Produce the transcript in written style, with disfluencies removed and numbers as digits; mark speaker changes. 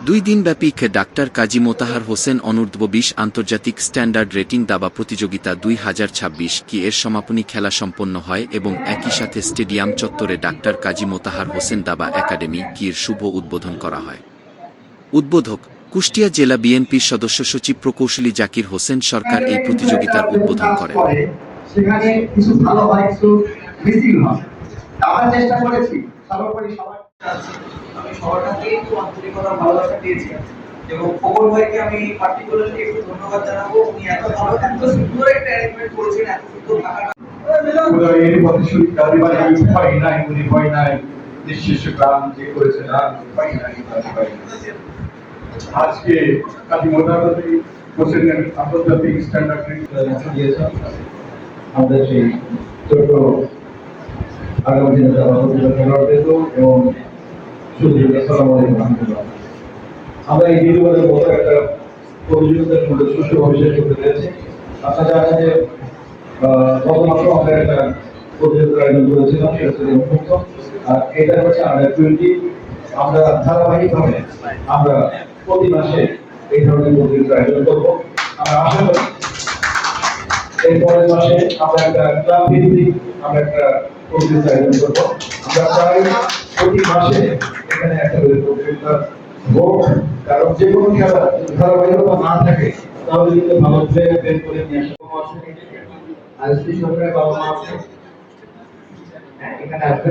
Speaker 1: দুই দিনব্যাপী ডাক্তার কাজী মোতাহার হোসেন অনূর্ধ্ব ২০ আন্তর্জাতিক স্ট্যান্ডার্ড রেটিং দাবা প্রতিযোগিতা ২০২৬ কি এর সমাপনী খেলা সম্পন্ন হয় এবং একই সাথে স্টেডিয়াম চত্বরে ডাক্তার কাজী মোতাহার হোসেন দাবা একাডেমি কির শুভ উদ্বোধন করা হয়। উদ্বোধক কুষ্টিয়া জেলা বিএনপির সদস্য সচিব প্রকৌশলী জাকির হোসেন সরকার এই প্রতিযোগিতার উদ্বোধন করেন।
Speaker 2: সেখানে কিছু ভালো হয়, কিছু মিসিং হয়। আমরা চেষ্টা করেছি সর্বোপরি সবার আমি সবার কাছে একটু আন্তরিকতা ভালোবাসা পেয়েছি এবং খবর ভাইকে আমি পার্টিকুলারলি একটু ধন্যবাদ জানাবো। উনি এত ভালো এত সুন্দর একটা অ্যারেঞ্জমেন্ট করেছেন, এত সুন্দর থাকাটা এর প্রতিশ্রুতি কারিবারি হয় নাই, উনি হয় নাই নিঃশেষ প্রাণ যে করেছে না হয় নাই। আজকে কাজী মোতাহার হোসেনের আন্তর্জাতিক স্ট্যান্ডার্ড দিয়েছেন আমাদের সেই ছোট আগামী দিনে এবং আমরা এই নির্বাচনের মতো একটা প্রতিযোগিতার মধ্যে সুষ্ঠুভাবে শেষ করতে পেরেছি। আপনারা জানেন যে গত মাসে আমরা একটা প্রতিযোগিতার আয়োজন করেছিলাম, সেটা ছিল উন্মুক্ত। আর এটা হচ্ছে আন্ডার-20। আমরা ধারাবাহিকভাবে আমরা প্রতি মাসে এই ধরনের প্রতিযোগিতার আয়োজন করবো। আমরা আশা করি এই পরের মাসে আমরা একটা ক্লাব ভিত্তিক আমরা একটা প্রতিযোগিতা আয়োজন করবো। আমরা চাই প্রতি মাসে এখানে একটা করে প্রতিযোগিতা হোক, কারণ যে কোনো খেলা ধারাবাহিকতা না থাকে তাহলে কিন্তু ভালো প্লেয়ার বের করে নিয়ে আসা আর সরকারের বাবা মা আছে এখানে আসবে।